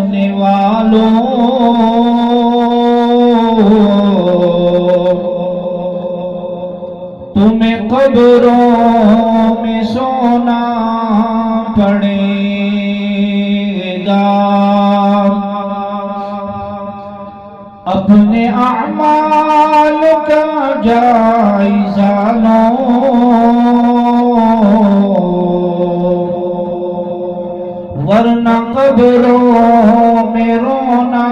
سونے والوں تمہیں قبروں میں سونا پڑے گا، اپنے اعمال کا جائزہ لو، ورنہ قبروں میں رونا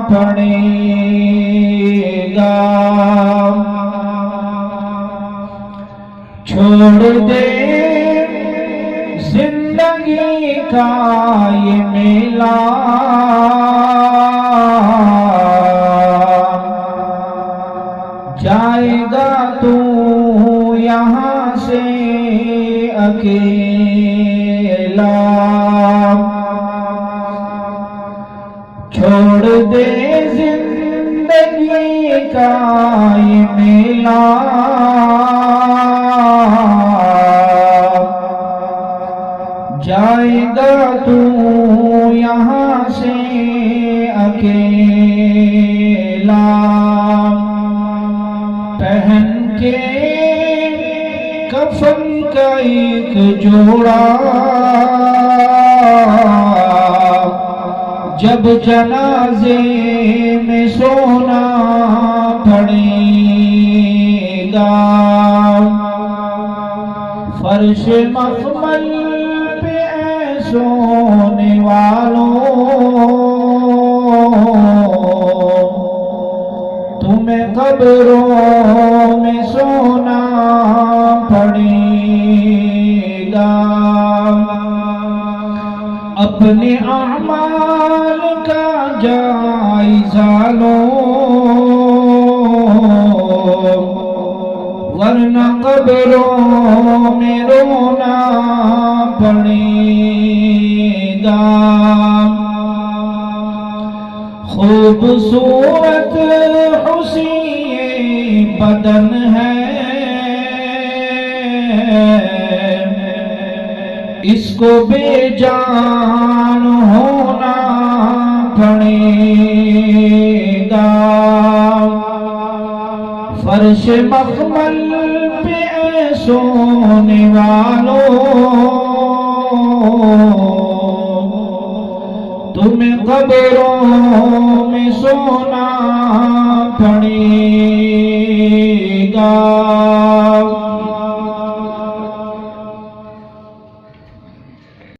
پڑے گا۔ چھوڑ دے زندگی کا یہ میلہ، جائے گا تو یہاں سے اکیلا۔ چھوڑ دے زندگی کا یہ میلہ، جائے گا تو یہاں سے اکیلا۔ پہن کے کفن کا ایک جوڑا، جب جنازے میں سونا پڑے گا، فرش مخمل پہ اے سونے والوں تمہیں قبروں میں سونا پڑے گا۔ اپنے اعمال کا جائزہ لو، ورنہ قبروں میں رونا پڑے گا۔ خوبصورت حسین بدن ہے، اس کو بے جان ہونا پڑے گا۔ فرش مخمل پہ اے سونے والوں تمہیں قبروں میں سونا پڑے گا۔